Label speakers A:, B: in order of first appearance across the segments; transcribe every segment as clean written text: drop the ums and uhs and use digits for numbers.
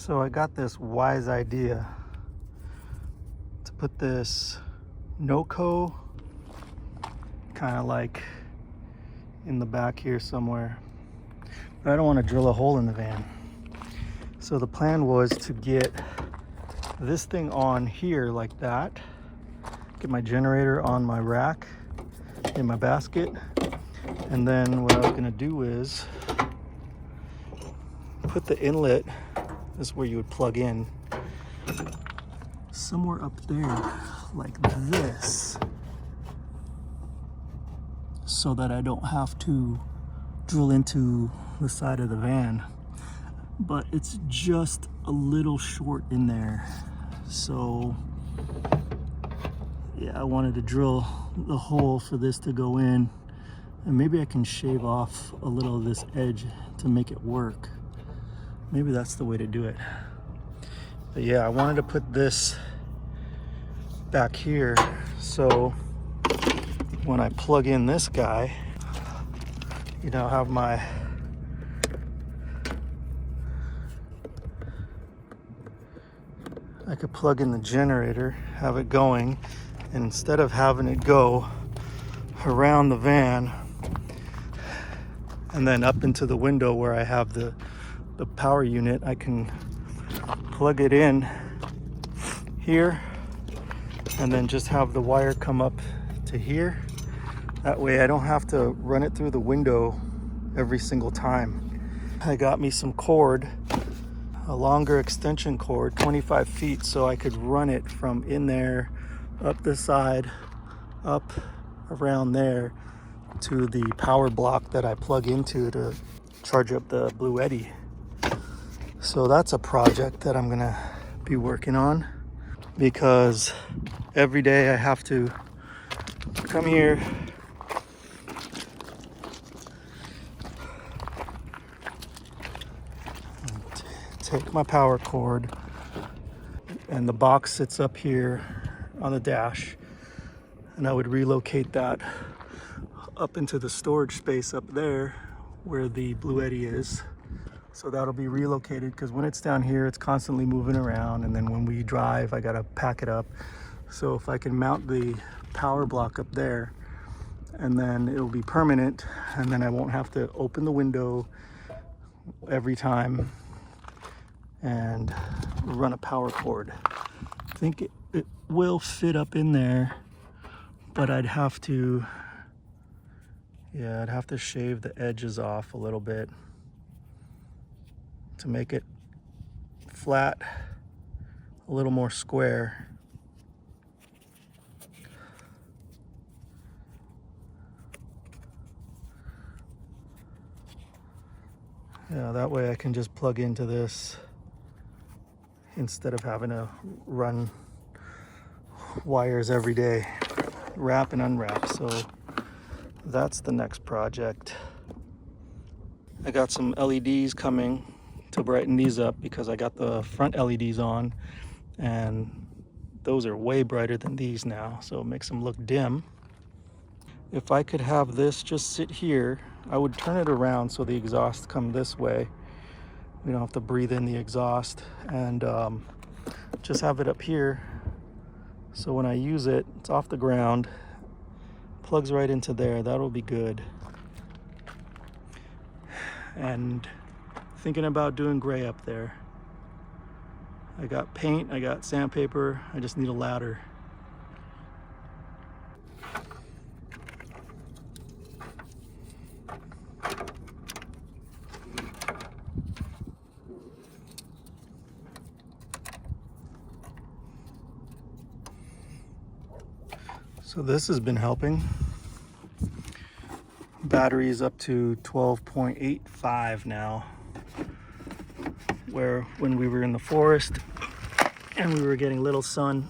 A: So I got this wise idea to put this NOCO kind of like in the back here somewhere. But I don't want to drill a hole in the van. So the plan was to get this thing on here like that, get my generator on my rack in my basket, and then what I was going to do is put the inlet, this is where you would plug in, somewhere up there like this, so that I don't have to drill into the side of the van. But it's just a little short in there, so yeah, I wanted to drill the hole for this to go in, and maybe I can shave off a little of this edge to make it work. Maybe that's the way to do it. But yeah, I wanted to put this back here, so when I plug in this guy, you know, have my I could plug in the generator, have it going, and instead of having it go around the van and then up into the window where I have the power unit, I can plug it in here and then just have the wire come up to here. That way I don't have to run it through the window every single time. I got me some cord, a longer extension cord, 25 feet, so I could run it from in there, up the side, up around there to the power block that I plug into to charge up the Blue Eddy. So that's a project that I'm gonna be working on, because every day I have to come here, take my power cord, and the box sits up here on the dash, and I would relocate that up into the storage space up there where the Blue Eddy is. So that'll be relocated, because when it's down here it's constantly moving around, and then when we drive I gotta pack it up. So if I can mount the power block up there, and then it'll be permanent, and then I won't have to open the window every time and run a power cord. I think it will fit up in there, but I'd have to shave the edges off a little bit to make it flat, a little more square. Yeah, that way I can just plug into this instead of having to run wires every day, wrap and unwrap. So that's the next project. I got some LEDs coming to brighten these up, because I got the front LEDs on and those are way brighter than these now, so it makes them look dim. If I could have this just sit here, I would turn it around so the exhaust come this way. We don't have to breathe in the exhaust, and just have it up here, so when I use it, it's off the ground, plugs right into there. That'll be good. And thinking about doing gray up there. I got paint, I got sandpaper, I just need a ladder. So this has been helping. Battery is up to 12.85 now, where when we were in the forest and we were getting little sun,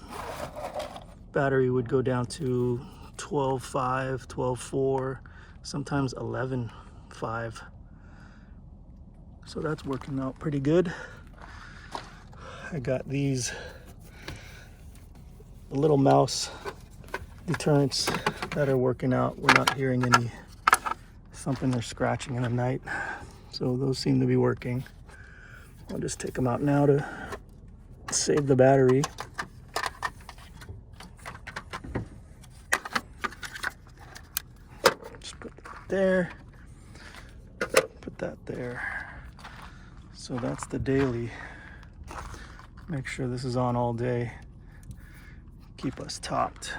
A: battery would go down to 12.5, 12.4, sometimes 11.5. So that's working out pretty good. I got these little mouse deterrents that are working out. We're not hearing any thumping or scratching in the night, so those seem to be working. I'll just take them out now to save the battery. Just put that there, put that there. So that's the daily. Make sure this is on all day. Keep us topped.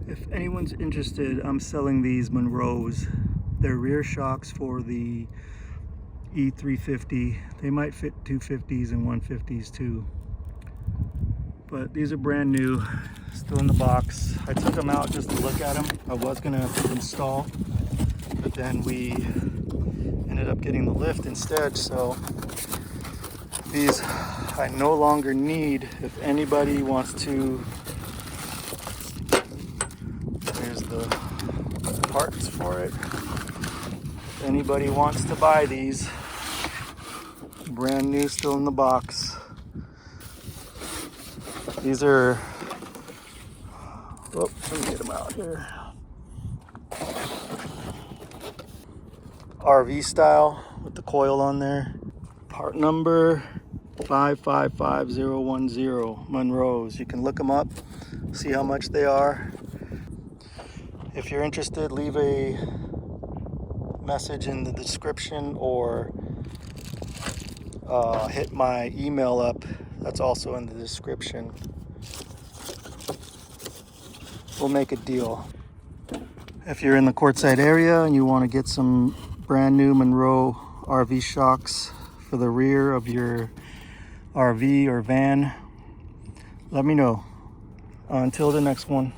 A: If anyone's interested, I'm selling these Monroes. They're rear shocks for the E350. They might fit 250s and 150s too. But these are brand new, still in the box. I took them out just to look at them. I was gonna install, but then we ended up getting the lift instead. So these I no longer need. If anybody wants to, there's the parts for it. If anybody wants to buy these, brand new, still in the box. These are, oh, let me get them out here. RV style with the coil on there. Part number 555010, Monroes. You can look them up, see how much they are. If you're interested, leave a message in the description or hit my email up. That's also in the description. We'll make a deal. If you're in the Quartzsite area and you want to get some brand new Monroe RV shocks for the rear of your RV or van, let me know. Until the next one.